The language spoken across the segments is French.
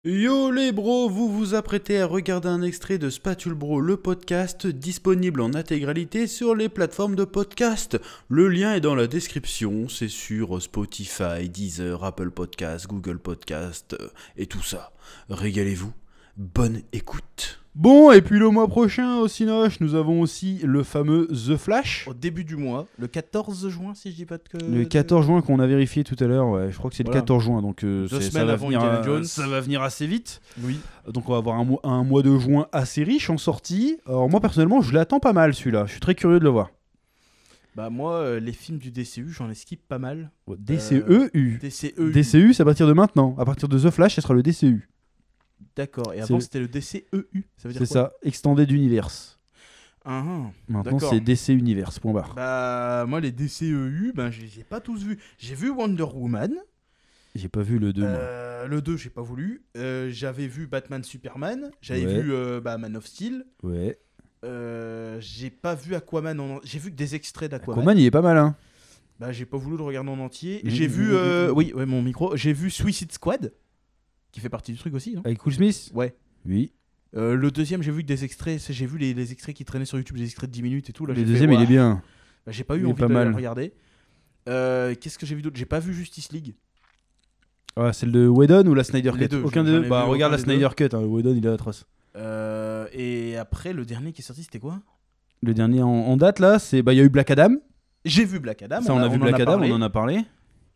Yo les bros, vous vous apprêtez à regarder un extrait de Spatule Bro, le podcast, disponible en intégralité sur les plateformes de podcast. Le lien est dans la description, c'est sur Spotify, Deezer, Apple Podcast, Google Podcast et tout ça. Régalez-vous, bonne écoute. Bon, et puis le mois prochain au Cinoche, nous avons aussi le fameux The Flash. Au début du mois, le 14 juin, si je dis pas de... Le 14 juin qu'on a vérifié tout à l'heure, ouais, je crois que c'est Voilà. le 14 juin, donc 2 ça semaines va avant venir, Indiana Jones. ça va venir assez vite. Oui. Donc on va avoir un mois de juin assez riche en sorties. Alors moi personnellement je l'attends pas mal celui-là, je suis très curieux de le voir. Bah moi, les films du DCU, j'en ai skip pas mal. DCEU. DCEU. DCU c'est à partir de maintenant, à partir de The Flash ce sera le DCU. D'accord, et C'est avant le- c'était le DCEU. Ça veut dire C'est quoi ça, Extended Universe. Ah, ah. Maintenant D'accord. c'est DC Universe, point barre. Bah moi, les DCEU, ben, je les ai pas tous vus. J'ai vu Wonder Woman. J'ai pas vu le 2 moi. Le 2, j'ai pas voulu. J'avais vu Batman Superman. J'avais Ouais. vu Man of Steel. Ouais. J'ai pas vu Aquaman j'ai vu que des extraits d'Aquaman. Aquaman il est pas mal hein. Bah j'ai pas voulu le regarder en entier. Mmh, J'ai mmh, vu mmh, mmh. oui, ouais, mon micro. J'ai vu Suicide Squad qui fait partie du truc aussi, non? Avec Will Smith. Ouais. Oui. Le deuxième, j'ai vu que des extraits, j'ai vu les extraits qui traînaient sur YouTube, des extraits de 10 minutes et tout là. Le j'ai fait, deuxième il ouah. est bien. Bah, j'ai pas eu il est envie pas de mal. le regarder. Qu'est-ce que j'ai vu d'autre? J'ai pas vu Justice League. Ah, celle de Whedon ou la Snyder Les Cut? deux, Aucun j'en des ai deux. Bah vu regarde la aucun des Snyder Cut, hein. Le Whedon il est atroce. Et après, le dernier qui est sorti, c'était quoi? Le dernier en date là, c'est bah il y a eu Black Adam. J'ai vu Black Adam. Ça on a vu Black Adam, parlé. on en a parlé.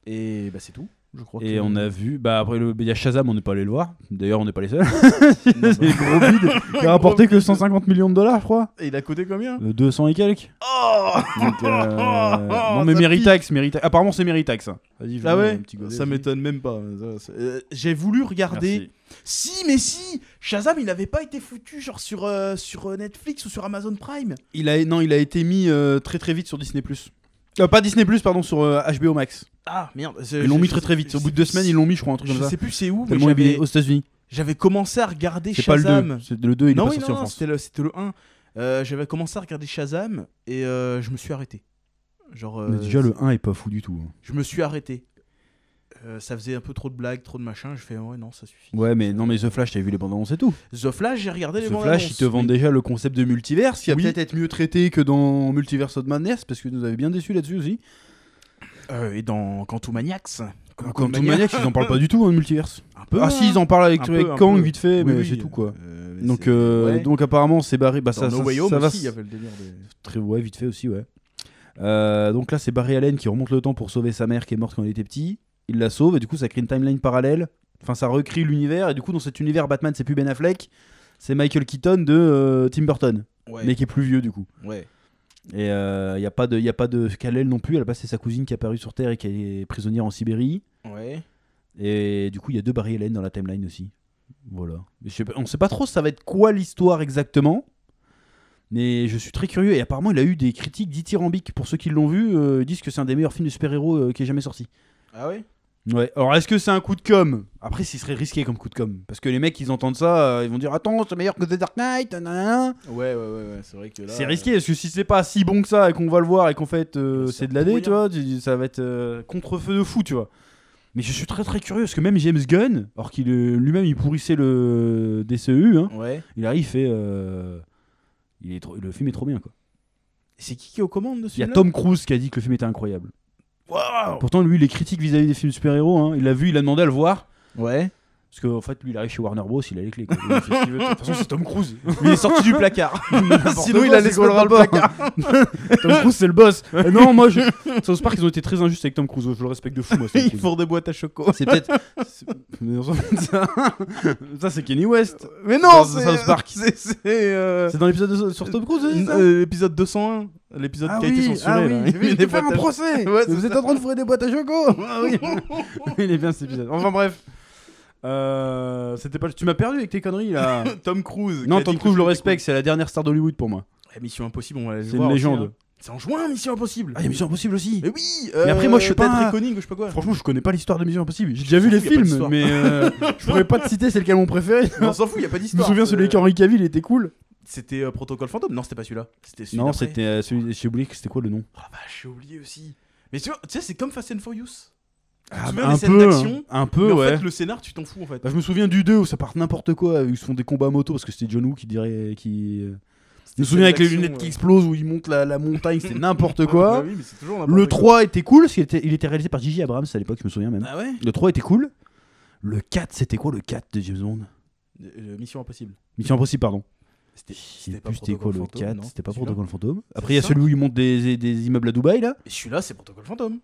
Et bah c'est tout. Je crois Et que... on a vu, bah après il y a Shazam, on n'est pas allé le voir. D'ailleurs, on n'est pas les seuls. Non, C'est gros bide. Il a rapporté que 150 millions de dollars, je crois. Et il a coûté combien? 200 et quelques. Oh Donc, non mais ça Meritax. Apparemment c'est Meritax. Hein. Vas-y, je Ah vous mets ouais, un petit godet ça aussi. m'étonne même pas. J'ai voulu regarder. Merci. Si, Shazam, il n'avait pas été foutu genre sur Netflix ou sur Amazon Prime. Il a été mis très très vite sur Disney+. Pas Disney+, pardon, sur HBO Max. Ah merde. Ils l'ont mis très très vite. Au bout de 2 semaines, ils l'ont mis, je crois, un truc Je comme ça. sais plus c'est où, mais Tellement il est aux États-Unis. j'avais commencé à regarder C'est pas le Shazam. 2. C'est le 2, il est Non, pas oui, sorti en non, France. c'était le 1. J'avais commencé à regarder Shazam et je me suis arrêté. Genre, Mais déjà, le 1 est pas fou du tout. Hein. je me suis arrêté. Ça faisait un peu trop de blagues, trop de machin. Je fais ouais, non, ça suffit. Ouais, mais non, mais The Flash, t'avais vu les bandes annonces et tout. The Flash, j'ai regardé les The bandes Flash, annonces, ils te vendent oui. déjà le concept de multiverse, qui va Oui. peut-être être mieux traité que dans Multiverse of Madness, parce que nous avez bien déçus là-dessus aussi. Et dans Quantumaniacs. Quantum Maniacs, ils en parlent pas du tout, hein, de multiverse. Un peu. Ah si, ils en parlent avec, un peu, avec un Kang peu. vite fait, Oui, mais oui, c'est tout quoi. mais Donc, ouais. donc apparemment c'est barré. Bah, Dans ça, No ça, Way Home ça va. aussi, il y avait le délire de... Très ouais, vite fait aussi, ouais. Donc là, c'est Barry Allen qui remonte le temps pour sauver sa mère qui est morte quand il était petit. Il la sauve et du coup, ça crée une timeline parallèle. Enfin, ça recrée l'univers et du coup, dans cet univers, Batman, c'est plus Ben Affleck, c'est Michael Keaton de Tim Burton, Ouais. mais qui est plus vieux du coup. Ouais. Et il y a pas de Kal-El non plus. À la base, c'est sa cousine qui est apparue sur Terre et qui est prisonnière en Sibérie. Ouais. Et du coup, il y a 2 Barry Allen dans la timeline aussi. Voilà. Mais on sait pas trop ça va être quoi l'histoire exactement. Mais je suis très curieux. Et apparemment, il a eu des critiques dithyrambiques. Pour ceux qui l'ont vu, ils disent que c'est un des meilleurs films de super-héros qui ait jamais sorti. Ah ouais. Ouais. Alors, est-ce que c'est un coup de com'? Après, ce serait risqué comme coup de com'. Parce que les mecs, ils entendent ça, ils vont dire attends, c'est meilleur que The Dark Knight. Nanana. Ouais, c'est vrai que là... C'est risqué. Parce que si c'est pas si bon que ça et qu'on va le voir et qu'en fait Ça c'est de la D, pourrit, tu vois, ça va être contre-feu de fou, tu vois. Mais je suis très très curieux parce que même James Gunn, alors qu'il lui-même il pourrissait le DCEU, hein, Ouais. il arrive, il fait. Le film est trop bien quoi. C'est qui est aux commandes de Il y a celui-là? Tom Cruise qui a dit que le film était incroyable. Waouh. Pourtant, lui, les critiques vis-à-vis des films super-héros, hein, il l'a vu, il a demandé à le voir. Ouais. Parce qu'en fait, lui, il arrive chez Warner Bros, il a les clés. Quoi. Il fait ce qu'il veut. De toute façon, c'est Tom Cruise. Il est sorti du placard. Sinon, il a allait se mettre dans le placard. Tom Cruise, c'est le boss. Non, moi, South Park, ils ont été très injustes avec Tom Cruise. Je le respecte de fou, moi. Tom Ils Cruise. font des boîtes à choco. C'est peut-être. Ça, c'est Kenny West. Mais Dans non, South Park. C'est dans l'épisode sur Tom Cruise, c'est ça l'épisode 201. L'épisode qui a été censuré. là. Il met vient des de faire un boîtes à- procès. Ouais, c'est Vous êtes ça. en train de fourrer des boîtes à choco. Ah oui. Il est bien cet épisode. Enfin bref. C'était pas. Tu m'as perdu avec tes conneries là. Tom Cruise. Non, qui a Tom dit que Cruise, je le film était respecte. C'est la dernière star d'Hollywood pour moi. cool. Mission Impossible, on va aller le C'est voir une aussi, légende. hein. C'est en juin, Mission Impossible. Ah, il y a Mission Impossible aussi. Mais oui. Mais après, moi, je suis pas Dead un- Reckoning ou je sais pas quoi. Franchement, je connais pas l'histoire de Mission Impossible. J'ai déjà vu s'en les fout, y a pas films, d'histoire. mais je pourrais pas te citer c'est lequel mon préféré. On s'en fout, y a pas Je me d'histoire. souviens celui avec Henry Cavill, il était cool. C'était Protocole Fantôme. Non, c'était pas celui-là. C'était celui Non, d'après. c'était celui. J'ai oublié que c'était quoi le nom. Oh la vache, j'ai oublié aussi. Mais tu vois, c'est comme Fast and Furious. Tu te souviens des scènes d'action, un peu, mais en ouais. fait, le scénar, tu t'en fous en fait. Bah, je me souviens du 2 où ça part n'importe quoi, où ils se font des combats moto parce que c'était John Woo qui dirait. Je me souviens avec les lunettes qui explosent où ils montent la montagne, c'était n'importe quoi. Bah oui, mais c'est toujours n'importe Le quoi. 3 était cool, parce qu'il était réalisé par J.J. Abrams à l'époque, je me souviens même. Ah ouais. Le 3 était cool. Le 4, c'était quoi le 4 de James Bond? Mission Impossible. Mission Impossible, pardon. C'était pas C'était quoi le Protocole 4? Fantôme, non, C'était pas celui-là. Protocole Fantôme. C'est Après, il y a ça. celui où ils montent des immeubles à Dubaï, là. Et celui-là, c'est Protocole Fantôme.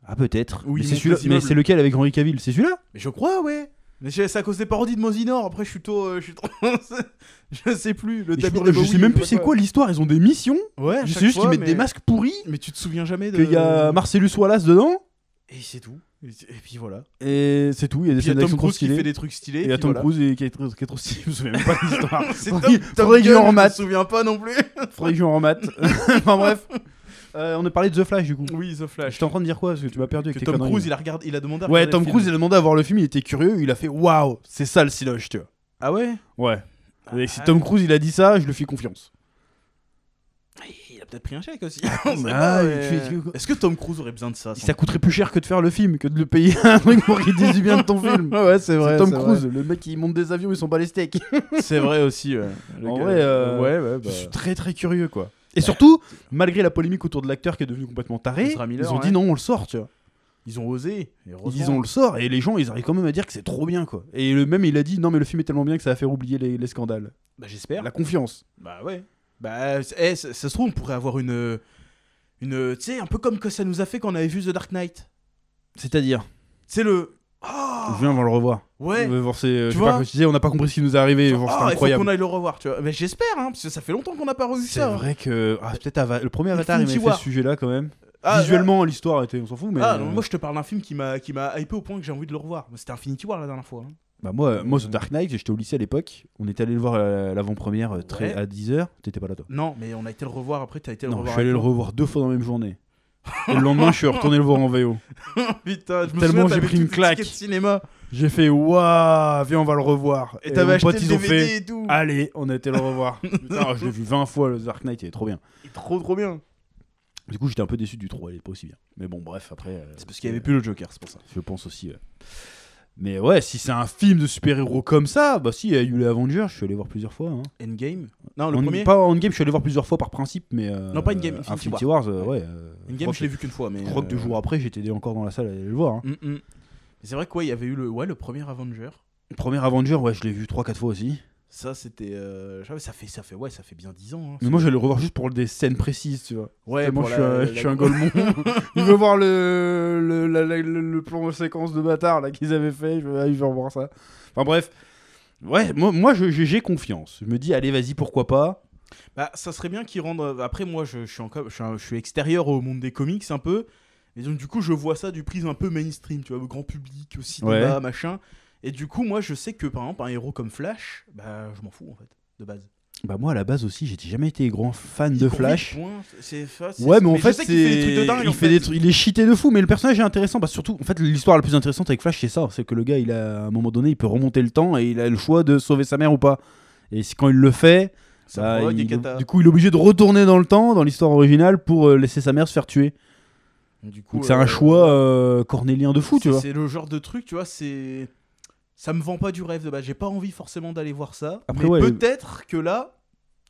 Ah, peut-être. Où Mais ils c'est montent celui-là. les Mais immeubles. c'est lequel avec Henry Cavill? C'est celui-là? Mais je crois, ouais. Mais c'est à cause des parodies de Mosinor. Après, je suis trop. Je sais plus. Le David Je Bowie, sais même je plus c'est quoi l'histoire. Ils ont des missions. Ouais, C'est juste qu'ils mettent des masques pourris. Mais tu te souviens jamais de. Qu'il y a Marcellus Wallace dedans. Et c'est tout. Et puis voilà. Et c'est tout. Il y a des Puis il y scènes a d'action Tom trop Cruise qui fait stylées. des trucs stylés. Et il y a puis Tom voilà. Cruise qui est trop stylé. Je me souviens même pas de l'histoire. C'est Faudrait- Top faudrait que je Gun, le remate. Je me souviens pas non plus. Faudrait que je en remate. Enfin bref. On a parlé de The Flash du coup. Oui, The Flash. J'étais en train de dire quoi? Parce que tu m'as perdu avec Que tes Tom conneries. Cruise, il a demandé à Ouais, regarder Tom le Cruise, il film. a demandé à voir le film, il était curieux, il a fait waouh, c'est ça le Siloche, tu vois. Ah ouais. Ouais. Et si Tom Cruise il a dit ça, je lui fais confiance. Il a peut-être pris un chèque aussi. Ah, On sait pas, mais- tu- Est-ce que Tom Cruise aurait besoin de ça Ça coûterait plus cher que de faire le film, que de le payer un truc pour qu'il dise du bien de ton film. Ouais, c'est C'est Tom Cruise, le mec qui monte des avions, ils sont pas les steaks. C'est vrai aussi. Ouais. En vrai, ouais, Je suis très très curieux quoi. Et surtout, malgré la polémique autour de l'acteur qui est devenu complètement taré, Ezra Miller, ils ont ouais. dit non, on le sort, tu vois. Ils ont osé. Et heureusement. Ils disent on le sort et les gens ils arrivent quand même à dire que c'est trop bien quoi. Et même il a dit non mais le film est tellement bien que ça va faire oublier les scandales. Bah j'espère. La confiance. Bah ouais. Bah ça se trouve on pourrait avoir une tu sais un peu comme que ça nous a fait quand on avait vu The Dark Knight. C'est-à-dire, C'est le je viens avant le revoir. ouais. On va voir, je sais vois pas, je disais, on n'a pas compris ce qui nous est arrivé. Voir, c'était Il faut incroyable. qu'on aille le revoir, tu vois. Mais j'espère hein parce que ça fait longtemps qu'on n'a pas revu C'est ça. hein. vrai que peut-être le premier Avatar il Infinity m'avait fait War. ce sujet-là quand même. Ah, Visuellement l'histoire était, on s'en fout mais. Ah, non, moi je te parle d'un film qui m'a hypé au point que j'ai envie de le revoir. C'était Infinity War la dernière fois. hein. Bah moi The Dark Knight, j'étais au lycée à l'époque. On était allé le voir à l'avant-première Ouais. à 10h. T'étais pas là toi. Non, mais on a été le revoir après, t'as été le Non, je revoir. suis allé le avec moi. revoir 2 fois dans la même journée. Et le lendemain, je suis retourné le voir en VO. Putain, je me Tellement souviens, j'ai t'avais pris une tous les claque. tickets de cinéma. J'ai fait waouh, viens on va le revoir. Et t'avais mon acheté pote, le ils ont DVD fait et tout. allez, on a été le revoir. Putain, je l'ai vu 20 fois le Dark Knight, il est trop bien. Il est trop bien. Du coup, j'étais un peu déçu du 3, il est pas aussi bien. Mais bon, bref, après. C'est parce qu'il y avait plus le Joker, c'est pour ça. Je pense aussi. Ouais. Mais ouais, si c'est un film de super-héros comme ça, bah si, il y a eu les Avengers, je suis allé voir plusieurs fois. Hein. Endgame. Non, le premier. Pas Endgame, je suis allé voir plusieurs fois par principe, mais. Non, pas Endgame, Infinity Wars, ouais. Endgame, je l'ai vu qu'une fois, mais. Je crois que 2 jours après, j'étais encore dans la salle à aller le voir. Hein. Mais c'est vrai quoi, il y avait eu le premier Avenger. Le premier Avenger, ouais, je l'ai vu 3-4 fois aussi. Ça c'était ça fait bien 10 ans. Hein. Mais moi, j'allais le revoir juste pour des scènes précises, tu vois. Ouais, Tellement pour je suis un golemon. Il veut voir le plan de séquence de bâtard là qu'ils avaient fait. Je veux revoir ça. Enfin bref. Ouais, moi j'ai confiance. Je me dis, allez, vas-y, pourquoi pas. Bah, ça serait bien qu'ils rendent. Après, moi, je suis extérieur au monde des comics un peu. Et donc, du coup, je vois ça du prisme un peu mainstream, tu vois, au grand public, au cinéma, Ouais. machin. Et du coup, moi, je sais que par exemple, un héros comme Flash, bah, je m'en fous en fait, de base. Bah moi à la base aussi, j'ai jamais été grand fan de Flash. Ouais, Mais en fait, je sais qu'il fait des trucs de dingue. il est cheaté de fou, mais le personnage est intéressant parce que surtout, en fait, l'histoire la plus intéressante avec Flash, c'est ça, c'est que le gars, il a à un moment donné, il peut remonter le temps et il a le choix de sauver sa mère ou pas. Et quand il le fait, Ça bah, provoque des catas. du coup, il est obligé de retourner dans le temps, dans l'histoire originale, pour laisser sa mère se faire tuer. Du coup, Donc c'est un choix cornélien de fou, tu vois. C'est le genre de truc, tu vois, c'est. Ça me vend pas du rêve de base. J'ai pas envie forcément d'aller voir ça. Après, mais ouais, peut-être que là.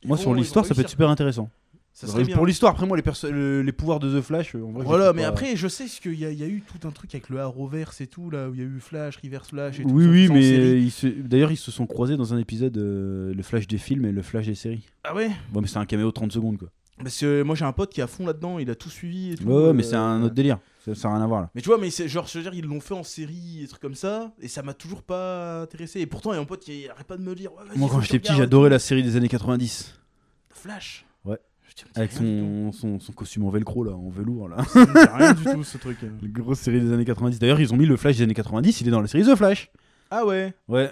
Moi, sur l'histoire, ça peut être super intéressant. Ça serait bien. Pour l'histoire, après moi, les pouvoirs de The Flash, en vrai, Voilà, je trouve mais pas- après, je sais qu'il y a eu tout un truc avec le Arrowverse et tout, là, où il y a eu Flash, Reverse Flash et tout. Oui, ça, oui, tout ça en série. mais d'ailleurs, ils se sont croisés dans un épisode, le Flash des films et le Flash des séries. Ah ouais. Bon, mais c'est un caméo de 30 secondes, quoi. Parce que moi, j'ai un pote qui est à fond là-dedans, il a tout suivi et tout. Ouais, mais c'est un autre délire. Ça n'a rien à voir, là. Mais tu vois, mais c'est genre, je veux dire, ils l'ont fait en série et trucs comme ça, et ça m'a toujours pas intéressé. Et pourtant, il y a un pote qui arrête pas de me dire. Ouais, vas-y, Moi, faut quand que j'étais tu petit, regardes j'adorais et la série des années 90. tout. Flash. Ouais. Je me dis, Avec rien du son costume en velcro, là, en velours, là. tout. Ça me dit rien du tout, ce truc. La grosse série des années 90. D'ailleurs, ils ont mis le Flash des années 90, il est dans la série The Flash. Ah ouais. Ouais.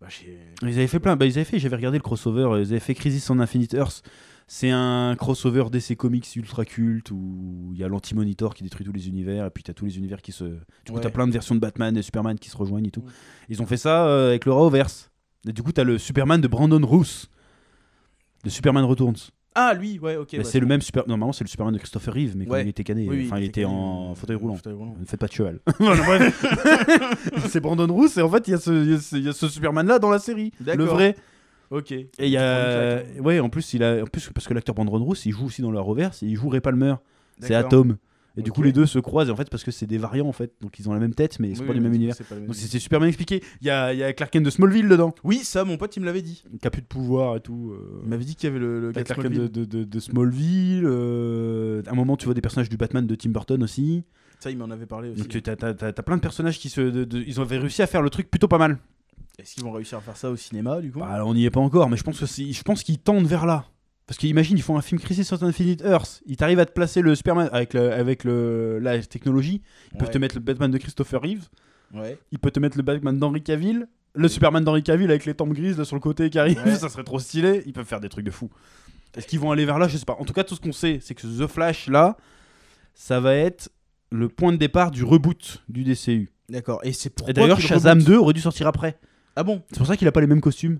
Bah, j'ai. Ils avaient fait plein. Bah, j'avais regardé le crossover. Ils avaient fait Crisis on Infinite Earth. C'est un crossover DC Comics ultra culte où il y a l'Anti-Monitor qui détruit tous les univers. Et puis t'as tous les univers qui se. Du coup, Ouais. t'as plein de versions de Batman et Superman qui se rejoignent et tout. Ils ont fait ça avec le Arrowverse. Et du coup, t'as le Superman de Brandon Routh. Le Superman Returns. Ah, lui, ouais, ok. Mais ouais, c'est le même normalement c'est le Superman de Christopher Reeve, mais quand Ouais. il était cané, Oui, enfin il était cané, en fauteuil roulant. fauteuil roulant. Ne faites pas de cheval. Voilà, bref. C'est Brandon Routh et en fait il y a ce Superman là dans la série, le D'accord. vrai. Ok. Et il y a ouais en plus parce que l'acteur Brandon Routh il joue aussi dans la Reverse, il joue Ray Palmer, c'est D'accord. Atom. Et du coup Ok. les deux se croisent et en fait parce que c'est des variants en fait, donc ils ont la même tête mais ils sont pas du même univers. Donc c'est super bien expliqué. Il y a Clark Kent de Smallville dedans, Oui, ça, mon pote, il me l'avait dit. qui a plus de pouvoir et tout. Il m'avait dit qu'il y avait le T'as gars de Clark Kent Smallville. de Smallville. À un moment, tu vois des personnages du Batman de Tim Burton aussi. Ça, il m'en avait parlé aussi. Donc t'as plein de personnages qui ils avaient réussi à faire le truc plutôt pas mal. Est-ce qu'ils vont réussir à faire ça au cinéma, du coup? Bah, on n'y est pas encore, mais je pense qu'ils tendent vers là. Parce qu'imagine, ils font un film Crisis on Infinite Earth. Ils t'arrivent à te placer le Superman avec la technologie. Ils peuvent te mettre le Batman de Christopher Reeve. Ouais. Ils peuvent te mettre le Batman d'Henry Cavill. Le Superman d'Henry Cavill avec les tempes grises là sur le côté qui arrive. Ouais. Ça serait trop stylé. Ils peuvent faire des trucs de fou. Est-ce qu'ils vont aller vers là? Je sais pas. En tout cas, tout ce qu'on sait, c'est que The Flash, là, ça va être le point de départ du reboot du DCU. D'accord. Et c'est pourquoi Et d'ailleurs, qu'il Shazam reboot 2 aurait dû sortir après. Ah bon? C'est pour ça qu'il a pas les mêmes costumes.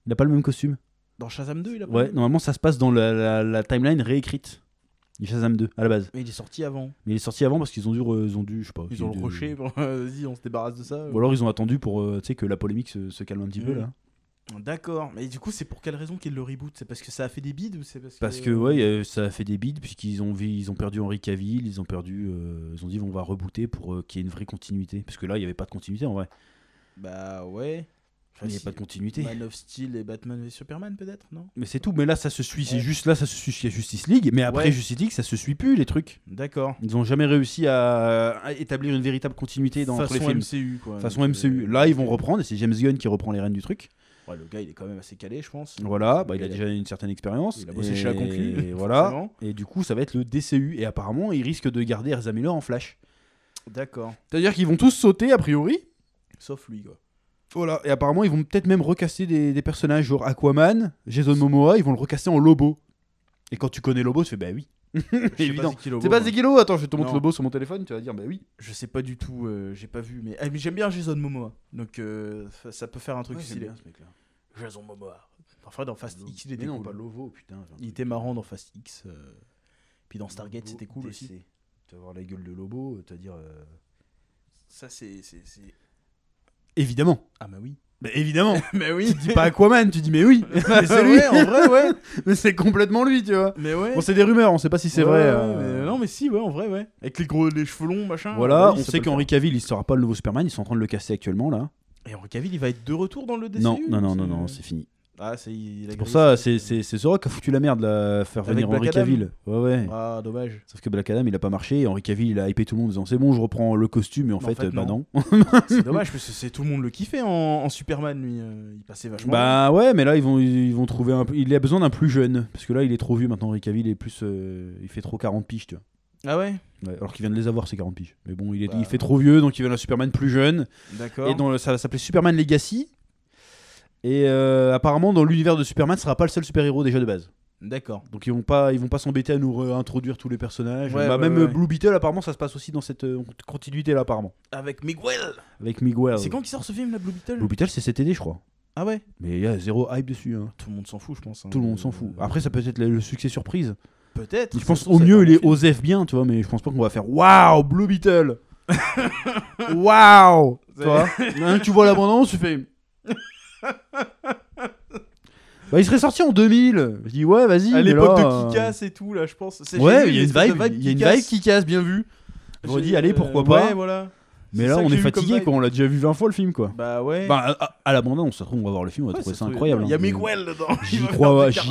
Il a pas le même costume. Dans Shazam 2, il a pas Ouais, vu normalement, ça se passe dans la timeline réécrite du Shazam 2 à la base. Mais il est sorti avant. Mais il est sorti avant parce qu'ils ont dû, je sais pas. Ils ont le rocher. Vas-y, on se débarrasse de ça. Ou alors ils ont attendu pour tu sais, que la polémique se calme un petit peu là. D'accord. Mais du coup, c'est pour quelle raison qu'ils le reboot? C'est parce que ça a fait des bides ou c'est Parce que ouais, ça a fait des bides puisqu'ils ont perdu Henry Cavill, ils ont dit on va rebooter pour qu'il y ait une vraie continuité. Parce que là, il y avait pas de continuité en vrai. Bah ouais. Il n'y avait pas de continuité. Man of Steel et Batman et Superman peut-être, non? Mais c'est tout. Mais là, ça se suit. C'est Ouais. juste là, ça se suit chez Justice League. Mais après Ouais. Justice League, ça se suit plus les trucs. D'accord. Ils ont jamais réussi à établir une véritable continuité dans tous les films. MCU quoi. Façon Donc, MCU. Là, ils vont reprendre et c'est James Gunn qui reprend les rênes du truc. Ouais, le gars, il est quand même assez calé, je pense. Voilà, Le il a gars, déjà une certaine expérience. Il a bossé chez la Concu. Et voilà. forcément. Et du coup, ça va être le DCU. Et apparemment, ils risquent de garder Ezra Miller en Flash. D'accord. C'est-à-dire qu'ils vont tous sauter, a priori. Sauf lui, quoi. Voilà. Et apparemment, ils vont peut-être même recaster des personnages genre Aquaman, Jason Momoa. Ils vont le recaster en Lobo. Et quand tu connais Lobo, tu fais bah oui. Évident. C'est pas Zekilo. Attends, je te montre Non. Lobo sur mon téléphone. Tu vas dire bah oui. Je sais pas du tout, j'ai pas vu, mais j'aime bien Jason Momoa, donc ça peut faire un truc stylé. ce mec-là. Jason Momoa. Enfin, dans Fast X, il était Mais non, cool. pas Lobo, putain. Il était marrant dans Fast X. Puis dans Stargate, c'était cool aussi. Tu vas voir la gueule de Lobo, tu vas dire. Ça, c'est. Évidemment. Ah, bah oui. Mais évidemment. Mais oui. Tu dis pas Aquaman, tu dis mais oui. Mais c'est lui. Ouais, en vrai, ouais. Mais c'est complètement lui, tu vois. Mais ouais. Bon, c'est des rumeurs, on sait pas si c'est Ouais, vrai. ouais, mais non, mais si, ouais, en vrai, ouais. Avec les cheveux longs, machin. Voilà, oui, on ça sait peut le qu'Henry Cavill, il sera pas le nouveau Superman, ils sont en train de le casser actuellement là. faire. Et Henry Cavill, il va être de retour dans le DCU Non, c'est fini. Ah, c'est C'est pour ça, c'est The Rock qui a foutu la merde là, faire Avec venir Black Henry Adam. Cavill. Ouais. Ah, dommage. Sauf que Black Adam, il a pas marché, et Henry Cavill, il a hypé tout le monde en disant c'est bon, je reprends le costume, et en Mais fait, bah non. C'est dommage parce que c'est tout le monde le kiffait en Superman, lui. Il passait vachement. Bah ouais, mais là, ils vont trouver un peu. Il a besoin d'un plus jeune, parce que là, il est trop vieux maintenant, Henry Cavill, est plus. Il fait trop 40 piges, tu vois. Ah ouais. Ouais, alors qu'il vient de les avoir, ces 40 piges. Mais bon, Bah. il fait trop vieux, donc il veut un Superman plus jeune. D'accord. Et ça va s'appeler Superman Legacy. Et apparemment, dans l'univers de Superman, ce sera pas le seul super-héros déjà de base. D'accord. Donc ils vont pas s'embêter à nous réintroduire tous les personnages. Ouais, Même ouais. Blue Beetle, apparemment, ça se passe aussi dans cette continuité là, apparemment. Avec Miguel. Avec Miguel. C'est quand qui sort ce film, la Blue Beetle? Blue Beetle, c'est cet été, je crois. Ah ouais. Mais il y a zéro hype dessus. Hein. Tout le monde s'en fout, je pense. Hein. Tout le monde s'en fout. Après, ça peut être le succès surprise. Peut-être. Je pense au mieux, il est osef bien, tu vois, mais je pense pas qu'on va faire waouh, Blue Beetle. Waouh. Tu vois, tu vois l'abondance, tu fais. Bah, il serait sorti en 2000. Je dis ouais, vas-y. À mais l'époque là, de Kick-Ass et tout, là, je pense. Ouais, il y a une vibe qui casse, bien vu. J'aurais dit, allez, pourquoi pas. Ouais, voilà. Mais C'est là, ça que on j'ai est vu comme fatigué, vibe. quoi. On l'a déjà vu 20 fois le film, quoi. Bah ouais. Bah, à l'abondance, ça se trouve, on va voir le film, on va trouver ça incroyable. Il y a hein. Miguel dedans. J'y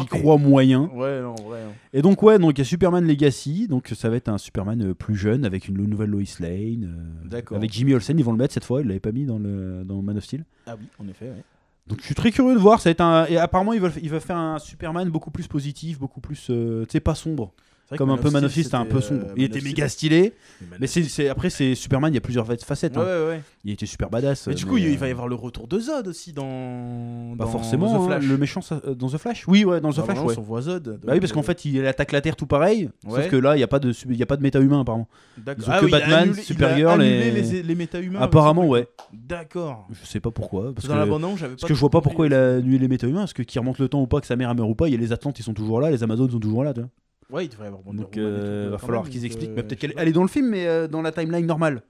crois moyen. Ouais, non, en vrai. hein. Et donc, ouais, donc il y a Superman Legacy. Donc, ça va être un Superman plus jeune avec une nouvelle Lois Lane. D'accord. Avec Jimmy Olsen, ils vont le mettre cette fois. Ils l'avaient pas mis dans Man of Steel. Ah oui, en effet, ouais. Donc, je suis très curieux de voir. Ça va être et apparemment, ils veulent faire un Superman beaucoup plus positif, beaucoup plus, tu sais, pas sombre. vrai que Comme un peu Man of Steel, c'était c'était un peu sombre. Il Man était of Steel. méga stylé. Man Mais of Steel. après, c'est Superman, il y a plusieurs facettes. Ouais, hein. ouais. Il était super badass. Mais du coup, il va y avoir le retour de Zod aussi dans. Pas dans forcément, The hein, Flash. le méchant dans The Flash. Oui, ouais, dans The Bah, Flash, vraiment, ouais. on voit Zod. Bah oui, parce qu'en fait, il attaque la Terre tout pareil. Ouais. Sauf que là, il n'y a pas de méta-humain, apparemment. D'accord. Ils ont que il a Batman, annulé- Supergirl il a annulé et- les méta-humains. Apparemment, il me ouais. semble. D'accord. Je sais pas pourquoi. Parce Dans que, l'abandon, j'avais pas. parce que je vois pas compris. pourquoi il a annulé les méta-humains. Parce que qui remonte le temps ou pas, que sa mère elle meurt ou pas, il y a les Atlantes, ils sont toujours là, les Amazones sont toujours là. Tu vois. Ouais, il devrait y avoir Wonder Donc, Woman et tout, va quand falloir même, qu'ils donc, expliquent. Mais peut-être je sais qu'elle est dans le film, mais dans la timeline normale.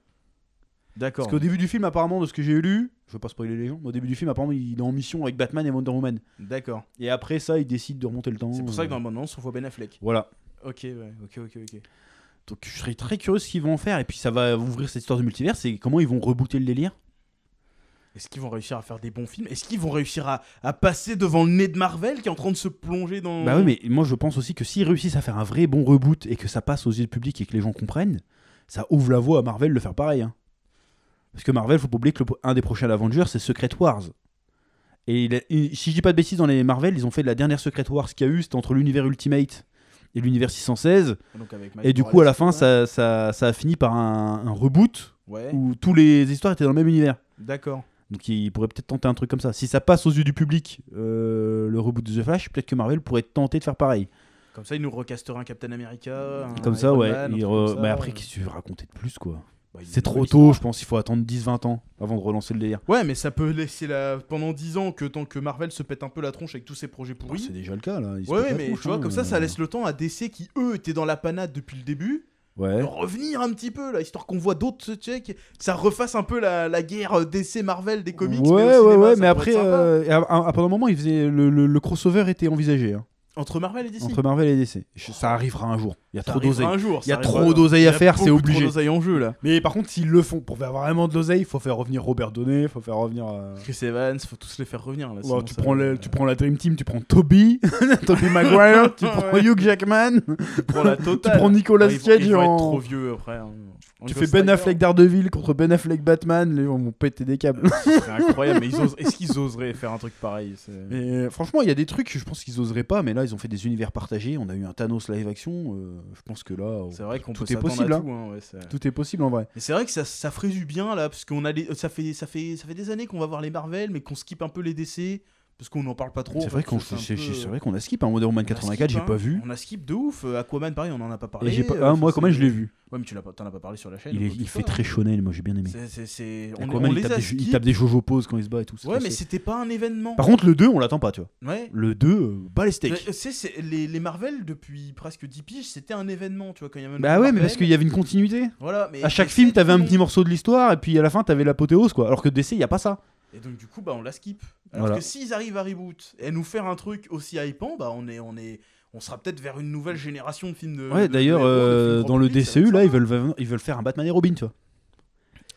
D'accord. Parce qu'au début du film, apparemment, de ce que j'ai lu, je veux pas spoiler les gens, mais au début du film, apparemment, il est en mission avec Batman et Wonder Woman. D'accord. Et après ça, il décide de remonter le temps. C'est pour ça que dans l'abandon, on voit Ben Affleck. Voilà. Ok, ouais. Ok. Donc je serais très curieux ce qu'ils vont en faire. Et puis ça va ouvrir cette histoire de multivers. C'est comment ils vont rebooter le délire. Est-ce qu'ils vont réussir à faire des bons films? Est-ce qu'ils vont réussir à passer devant le nez de Marvel qui est en train de se plonger dans. Bah oui, mais moi je pense aussi que s'ils réussissent à faire un vrai bon reboot et que ça passe aux yeux du public et que les gens comprennent, ça ouvre la voie à Marvel de faire pareil. Hein. Parce que Marvel, faut pas oublier que un des prochains Avengers, c'est Secret Wars. Et si je dis pas de bêtises, dans les Marvel, ils ont fait la dernière Secret Wars qu'il y a eu, c'était entre l'univers Ultimate et l'univers 616. Donc avec Et du coup, à la fin, ça a fini par un reboot Ouais. où tous les histoires étaient dans le même univers. D'accord. Donc ils pourraient peut-être tenter un truc comme ça. Si ça passe aux yeux du public, le reboot de The Flash, peut-être que Marvel pourrait tenter de faire pareil. Comme ça, il nous recasterait un Captain America. Comme ça, ouais. Man, Mais après, qu'est-ce que tu veux raconter de plus, quoi? Bah, il y a C'est une trop nouvelle tôt, histoire. je pense. Il faut attendre 10-20 ans avant de relancer le délire. Ouais, mais ça peut laisser pendant 10 ans que tant que Marvel se pète un peu la tronche avec tous ses projets Bah, pourris. c'est déjà le cas, là. Ils se Ouais, pètent la mais tronche, tu vois, hein. comme ça laisse le temps à DC qui, eux, étaient dans la panade depuis le début, Ouais. de revenir un petit peu, là, histoire qu'on voit d'autres checks, que ça refasse un peu la guerre DC-Marvel des comics. mais Ouais, au cinéma, ouais, ça mais pourrait après, être sympa. pendant un moment, le crossover était envisagé. Hein, Entre Marvel et DC. entre Marvel et DC. Ça arrivera un jour. Il y a Ça trop arrivera d'oseille. un jour. Il y a ça trop arrivera. d'oseille à Il y a faire, c'est beaucoup obligé. trop d'oseille en jeu, là. Mais par contre, s'ils le font pour faire vraiment de l'oseille, il faut faire revenir Robert Downey, il faut faire revenir. Chris Evans, faut tous les faire revenir, là. Ouais, sinon tu ça- prends la Dream Team, tu prends Toby, Toby Maguire, tu prends Ouais. Hugh Jackman, Tu prends la totale. tu prends Nicolas Ouais, Cage ils vont être en- trop vieux après. hein. tu En fais Ghost Ben Rider, Affleck Daredevil contre Ben Affleck Batman, les gens vont péter des câbles. C'est incroyable, mais est-ce qu'ils oseraient faire un truc pareil? Mais franchement, il y a des trucs, je pense qu'ils oseraient pas, mais là ils ont fait des univers partagés, on a eu un Thanos live action, je pense que là, C'est vrai qu'on tout peut est s'attendre possible, à hein. tout. Hein, ouais, c'est- tout est possible en vrai. Mais c'est vrai que ça ferait du bien là, parce qu'on a ça fait des années qu'on va voir les Marvel, mais qu'on skip un peu les DC, parce qu'on n'en parle pas trop. C'est en vrai fait, qu'on c'est un c'est- peu- c'est vrai qu'on a skip, hein, Wonder Woman on a 84, skip, j'ai pas vu. On a skip de ouf. Aquaman, pareil, on en a pas parlé. Et j'ai pas... moi, comment je l'ai vu. Ouais, mais t'en as pas parlé sur la chaîne. Il fait très shonen, moi j'ai bien aimé. On Aquaman, il les tape a il skip. tape des Jojo poses quand il se bat et tout. c'est Ouais, assez- mais c'était pas un événement. Par contre, le 2, on l'attend pas, tu vois. Ouais. Le 2, bas les steaks. Les Marvel, depuis presque 10 piges, c'était un événement, tu vois, quand il y a même Bah ouais, mais Marvel. parce qu'il y avait une continuité. Voilà, mais À chaque DC, film, t'avais un non. petit morceau de l'histoire, et puis à la fin, t'avais l'apothéose, quoi. Alors que DC, y a pas ça. Et donc du coup, bah on la skip. Alors Voilà. que s'ils arrivent à reboot et nous faire un truc aussi hypant, bah on sera peut-être vers une nouvelle génération de films de. Ouais, d'ailleurs, de films dans le grand public, ça va DCU, être là, sympa. ils veulent faire un Batman et Robin, tu vois.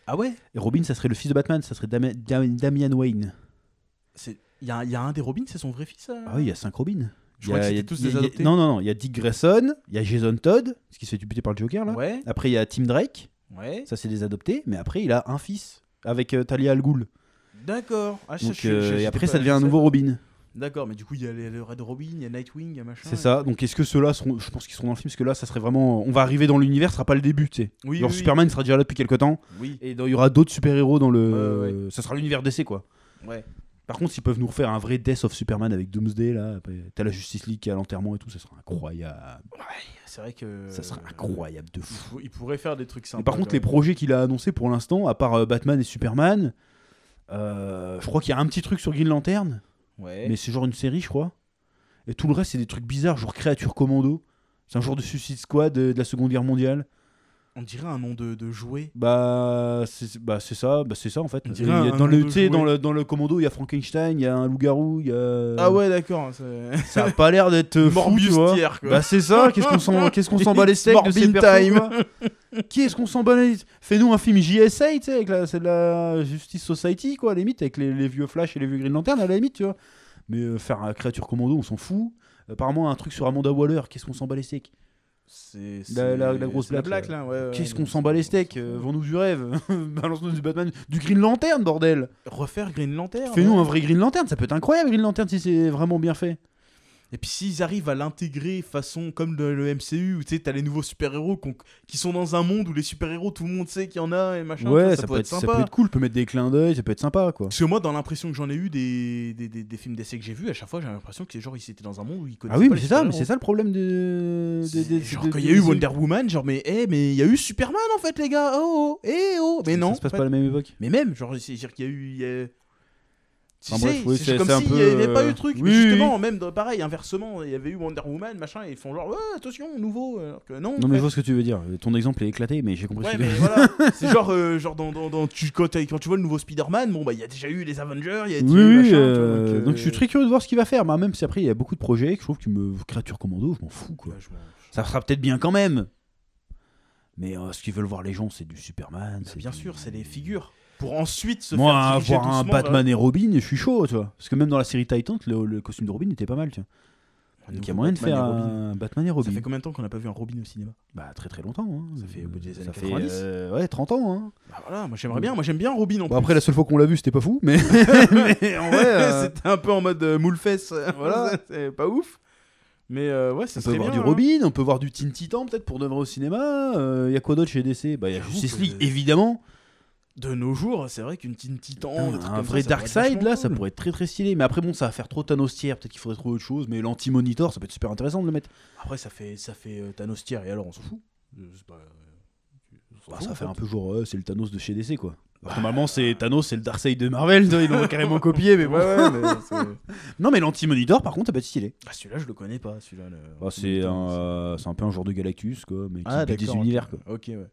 Ah ouais. Et Robin, ça serait le fils de Batman, ça serait Damian Wayne. Il y a un des Robins, c'est son vrai fils. Ah oui, il y a 5 Robins. Je crois que c'était tous des adoptés. Non, il y a Dick Grayson, il y a Jason Todd, ce qui se fait tuer par le Joker, là. Ouais. Après, il y a Tim Drake, Ouais. ça c'est des adoptés, mais après, il a un fils avec Talia al Ghul. D'accord. Ah, Donc, et après, ça devient un nouveau Robin. D'accord, mais du coup, il y a le Red Robin, il y a Nightwing, il y a machin. C'est ça. Donc, est-ce que ceux-là seront. Je pense qu'ils seront dans le film, parce que là, ça serait vraiment. On va arriver dans l'univers, ce sera pas le début, tu sais. Oui, Genre, oui, Superman sera déjà là depuis quelques temps, oui. et il y aura d'autres super-héros dans le. Ouais. Ça sera l'univers DC, quoi. Ouais. Par contre, s'ils peuvent nous refaire un vrai Death of Superman avec Doomsday, là, après, t'as la Justice League qui est à l'enterrement et tout, ça sera incroyable. C'est vrai que. Ça serait incroyable de fou. Il pourrait faire des trucs sympas. Et par contre, quand les même. projets qu'il a annoncés pour l'instant, à part Batman et Superman, je crois qu'il y a un petit truc sur Green Lantern, Ouais. mais c'est genre une série, je crois. Et tout le reste, c'est des trucs bizarres, genre Créature Commando. C'est un genre de Suicide Squad de la Seconde Guerre mondiale. On dirait un nom de jouet. C'est ça en fait. On dirait Il y a un dans, nom le, de tu sais, jouet. dans le Commando, il y a Frankenstein, il y a un loup-garou, il y a. Ah ouais, d'accord. Ça a pas l'air d'être fou, tu Morbius vois. tiers, quoi. Bah c'est ça, qu'est-ce qu'on s'en bat les steaks de ces Morbin persos, time. quoi. Qui est-ce qu'on s'en bat les... Fais-nous un film JSA, tu sais, avec c'est de la Justice Society, quoi, à la limite, avec les vieux Flash et les vieux Green Lantern, à la limite, tu vois. Mais faire un Créature Commando, on s'en fout. Apparemment, un truc sur Amanda Waller, qu'est-ce qu'on s'en bat les steaks. C'est La grosse c'est la blague, blague là. Ouais, Qu'est-ce qu'on s'en bat les steaks. Vends-nous du rêve. Balance-nous du Batman, du Green Lantern, bordel. Refaire Green Lantern. Fais-nous ouais. un vrai Green Lantern, ça peut être incroyable, Green Lantern, si c'est vraiment bien fait. Et puis s'ils arrivent à l'intégrer façon comme dans le MCU, où tu sais, t'as les nouveaux super-héros qui sont dans un monde où les super-héros, tout le monde sait qu'il y en a et machin. Ouais, ça peut être sympa. ça peut être cool, peut mettre des clins d'œil, ça peut être sympa quoi. Parce que moi, dans l'impression que j'en ai eu des films d'essai que j'ai vus, à chaque fois j'ai l'impression que genre ils étaient dans un monde où ils connaissaient Ah oui, pas mais les c'est ça, super-héros. c'est ça le problème Genre quand il y a eu Wonder Woman, genre mais il y a eu Superman en fait les gars, mais non. Ça se passe en fait. pas à la même époque. Mais même, genre c'est-à-dire qu'il y a eu... Tu Enfin, sais, bref, oui, c'est c'est comme un s'il peu, n'y avait pas eu de truc. oui, Mais justement, oui. même pareil, inversement, il y avait eu Wonder Woman, machin, et ils font genre, ouais, attention, nouveau. Alors que non, Non en mais fait. je vois ce que tu veux dire. Ton exemple est éclaté, mais j'ai compris Ouais, ce que tu mais veux dire. voilà. C'est genre quand tu vois le nouveau Spider-Man, bon, bah, il y a déjà eu les Avengers, il y a déjà Oui, eu oui, machin. Tu vois, donc je suis très curieux de voir ce qu'il va faire. Même si après il y a beaucoup de projets que je trouve que Créature Commando, je m'en fous quoi. Ouais, Ça sera peut-être bien quand même. Mais ce qu'ils veulent voir les gens, c'est du Superman. bien sûr, c'est les figures. Pour ensuite se Moi, faire diriger avoir un doucement Batman et Robin, je suis chaud, tu vois. Parce que même dans la série Titan, le costume de Robin était pas mal, tu vois. vers- Donc il y a moyen de Batman faire et Robin. un Batman et Robin. Ça fait combien de temps qu'on n'a pas vu un Robin au cinéma? Bah très très longtemps. Hein. Ça fait au bout des années Ça fait, 90. ouais, 30 ans. Hein. Bah voilà, moi j'aimerais bien. Moi j'aime bien Robin en Bon, plus. après, la seule fois qu'on l'a vu, c'était pas fou, mais, mais en vrai, C'était un peu en mode moule-fesse. Voilà. C'est pas ouf. Mais ouais, ça on peut serait voir bien. du Robin, on peut voir du Teen Titan peut-être pour de vrai au cinéma. Y a quoi d'autre chez DC? Bah y a J'avoue Justice que- League, évidemment. De nos jours, c'est vrai qu'une Teen Titan, des trucs Un comme vrai ça pourrait être Darkseid vachement là, ça cool. pourrait être très très stylé. Mais après bon, ça va faire trop Thanos tiers, peut-être qu'il faudrait trouver autre chose. Mais l'anti-monitor, ça peut être super intéressant de le mettre. Après, ça fait Thanos tiers et alors on s'en fout. C'est pas- on s'en Bah, fout, ça en fait fait. un peu genre, c'est le Thanos de chez DC quoi. Alors, normalement, c'est Thanos, c'est le Darkseid de Marvel, ils l'ont carrément copié, mais bon. Ouais, mais c'est- Non, mais l'anti-monitor, par contre, ça peut être stylé. Ah, celui-là, je le connais pas. Celui-là, Bah, c'est un peu un genre de Galactus quoi, mais qui Ah, bute des d'accord, univers ok. quoi. Ok, ouais.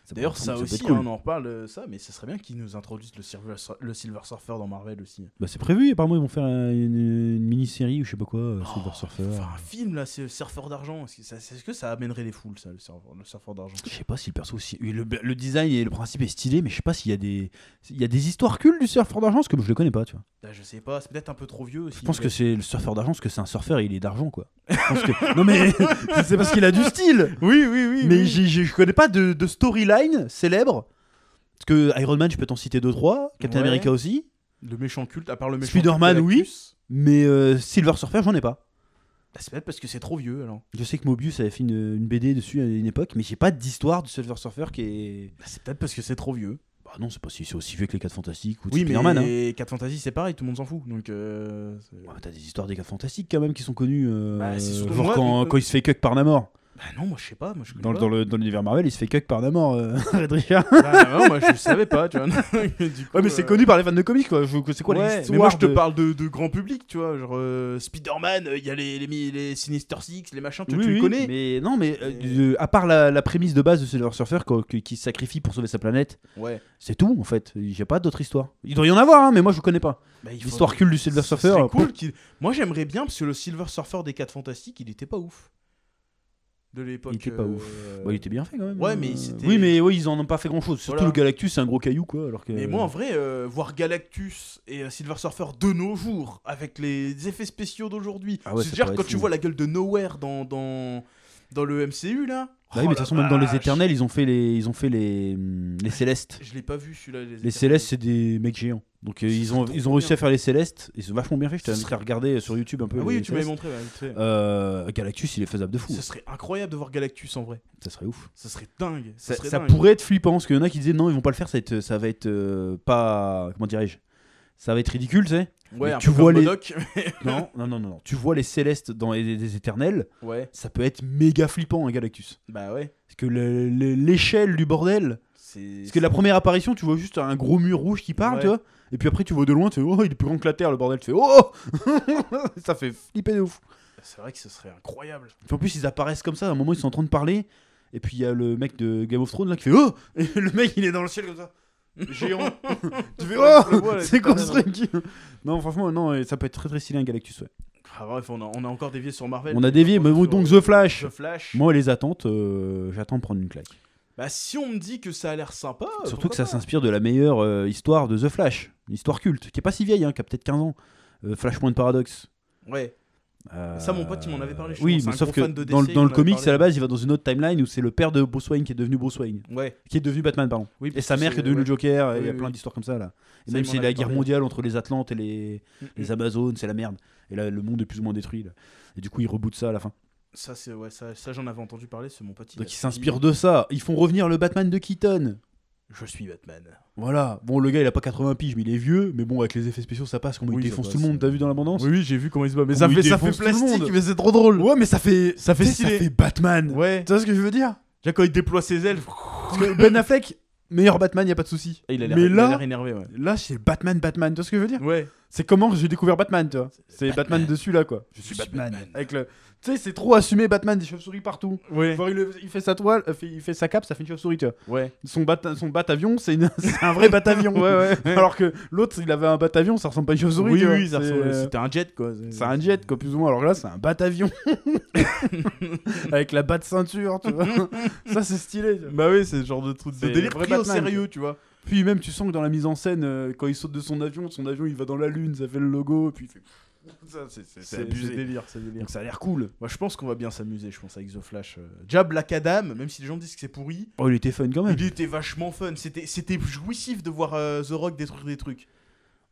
Ça D'ailleurs, peut- ça peut aussi, être cool. on en reparle de ça, mais ça serait bien qu'ils nous introduisent le Silver Surfer dans Marvel aussi. Bah, c'est prévu, apparemment ils vont faire une mini-série ou je sais pas quoi, Silver Surfer. Enfin, un film là, c'est le Surfeur d'argent. Est-ce que ça amènerait les foules, ça, le Surfeur d'argent? Je sais pas si le perso aussi. Le design et le principe est stylé, mais je sais pas s'il y a des histoires cultes du surfeur d'argent, parce que je le connais pas, tu vois. Bah, je sais pas, c'est peut-être un peu trop vieux aussi. Je pense que c'est le surfeur d'argent, parce que c'est un surfeur et il est d'argent, quoi. Je pense que... Non mais c'est parce qu'il a du style. Oui, oui, oui. Mais oui. je connais pas de storyline célèbre. Parce que Iron Man, je peux t'en citer 2-3, Captain Ouais. America aussi, Le méchant culte, à part le méchant Spider-Man, culte oui. Galactus. mais Silver Surfer, j'en ai pas. Bah, c'est peut-être parce que c'est trop vieux alors. Je sais que Mobius avait fait une BD dessus à une époque, mais j'ai pas d'histoire du Silver Surfer qui est. Bah, c'est peut-être parce que c'est trop vieux. Bah non, c'est pas si c'est aussi vieux que les 4 Fantastiques ou Oui, Spider-Man. Hein. mais 4 Fantasy c'est pareil, tout le monde s'en fout. Donc, Ouais, t'as des histoires des 4 Fantastiques quand même qui sont connues. Bah, c'est surtout genre moi, quand il se fait cuck par Namor. bah non, moi je sais pas. Moi, je connais pas. Dans l'univers Marvel, il se fait cuck par Namor, Red Richard. Bah, non, moi je savais pas, tu vois. Du coup, Ouais, mais c'est connu par les fans de comics, quoi. C'est quoi ouais, l'histoire mais moi je te de- parle de grand public, tu vois. Genre Spider-Man, il y a les Sinister Six, les machins, tu Oui, les oui, connais. Mais non, mais à part la prémisse de base de Silver Surfer qui se sacrifie pour sauver sa planète, Ouais. c'est tout en fait. J'ai pas d'autre histoire. Il doit y en avoir, hein, mais moi je connais pas. Bah, il L'histoire faudrait- culte du Silver Ce Surfer. serait cool moi j'aimerais bien parce que le Silver Surfer des 4 Fantastiques, il était pas ouf. De l'époque. Il était pas ouf. Bah, il était bien fait quand même. Ouais, mais c'était- Oui, mais oui, ils en ont pas fait grand chose. Surtout Voilà. le Galactus, c'est un gros caillou, quoi. Alors que... Mais moi en vrai, voir Galactus et Silver Surfer de nos jours, avec les effets spéciaux d'aujourd'hui, Ah ouais, ça c'est-à-dire pourrait quand être tu fou. vois la gueule de Nowhere dans le MCU là. Bah oui, mais de toute façon, même dans les vache. Éternels, ils ont fait les Célestes. Je l'ai pas vu celui-là. Les Célestes, c'est des mecs géants. Donc ils ont trop réussi bien. à faire les Célestes. Ils sont vachement bien fait. Je t'inviterai à regarder sur YouTube un peu. Ah oui, les tu m'avais Célestes. montré. Ouais, vite fait. Galactus, il est faisable de fou. Ce serait incroyable de voir Galactus en vrai. Ça serait ouf. Ça serait dingue. Ça serait dingue. pourrait être flippant parce qu'il y en a qui disaient non, ils vont pas le faire. Ça va être pas. Comment dirais-je? Ça va être ridicule, tu sais. Ouais, mais un tu peu vois comme les- Modok. Non. Tu vois les Célestes dans les Éternels. Ouais, Ça peut être méga flippant, un Galactus. bah ouais. Parce que l'échelle du bordel. Parce que la première apparition, tu vois juste un gros mur rouge qui parle, Ouais. tu vois. Et puis après, tu vois de loin, tu fais oh, il est plus grand que la Terre, le bordel. Tu fais oh ça fait flipper de ouf. C'est vrai que ce serait incroyable. Puis en plus, ils apparaissent comme ça. À un moment, ils sont en train de parler. Et puis il y a le mec de Game of Thrones là qui fait oh et le mec, il est dans le ciel comme ça. Géant. Tu fais Ouais, je le vois, oh là, c'est super quoi ce bien. truc? Non, franchement, non, et ça peut être très très stylé un Galactus, ouais. Ah, bref, on a encore dévié sur Marvel. On a dévié, mais bon, donc The Flash. The Flash. Moi, les attentes, j'attends de prendre une claque. Bah, si on me dit que ça a l'air sympa. Surtout pourquoi que ça pas. s'inspire de la meilleure histoire de The Flash, une histoire culte, qui est pas si vieille, hein, qui a peut-être 15 ans. Flashpoint Paradox. Ouais. Ça, mon pote, il m'en avait parlé. Oui, c'est mais un sauf gros que fan de DC, dans il m'en le avait comics, parlé. à la base, il va dans une autre timeline où c'est le père de Bruce Wayne qui est devenu Bruce Wayne. Ouais. Qui est devenu Batman, pardon. Oui, Et parce sa que mère qui est c'est- devenue ouais. le Joker. Il y a Oui, plein oui. d'histoires comme ça là. Et Ça, même il m'en c'est la avait guerre parlé. mondiale entre les Atlantes et les Mm. Amazones, c'est la merde. Et là, le monde est plus ou moins détruit. Là. Et du coup, il reboot ça à la fin. Ça, c'est ouais, ça j'en avais entendu parler. C'est mon pote. Donc, ils s'inspirent de ça. Ils font revenir le Batman de Keaton. Je suis Batman. Voilà. Bon, le gars, il a pas 80 piges, mais il est vieux. Mais bon, avec les effets spéciaux, ça passe. Comment Oui, il ça défonce passe. tout le monde. T'as vu dans l'abondance? Oui, j'ai vu comment il se bat. Mais Comment il ça fait défonce tout le plastique, monde. mais c'est trop drôle. Ouais, mais ça fait Ça fait tu sais, ça stylé. fait Batman. Ouais. Tu vois ce que je veux dire? Déjà, quand il déploie ses ailes. Parce que Ben Affleck, meilleur Batman, y a pas de souci. Il a Mais l'air là, énervé, ouais. là, c'est Batman. Tu vois ce que je veux dire? Ouais. C'est comment j'ai découvert Batman, tu vois. C'est Batman dessus là, quoi. Je suis Batman. Avec le, tu sais, c'est trop assumé Batman, des chauves-souris partout. Ouais. Genre, il fait sa toile, il fait sa cape, ça fait une chauve-souris, tu vois. Ouais. Son bat-avion, c'est un vrai bat-avion. Ouais. Alors que l'autre, il avait un bat-avion, ça ressemble pas à une chauve-souris. Oui, tu vois. oui, ça C'est, ressemble- c'était un jet, quoi. c'est un jet, quoi, plus ou moins. Alors que là, c'est un bat-avion. Avec la batte-ceinture, tu vois. Ça, c'est stylé. Tu vois. Bah oui, c'est le genre de truc de C'est délire vrai pris au Batman, sérieux, tu vois. Puis même, tu sens que dans la mise en scène, quand il saute de son avion, il va dans la lune, ça fait le logo, puis il fait. Ça, c'est abusé. délire, c'est délire. Donc ça a l'air cool. Moi, je pense qu'on va bien s'amuser, je pense, avec The Flash. Déjà, Black Adam, même si les gens disent que c'est pourri, Oh, il était fun quand même. il était vachement fun. C'était jouissif de voir The Rock détruire des trucs.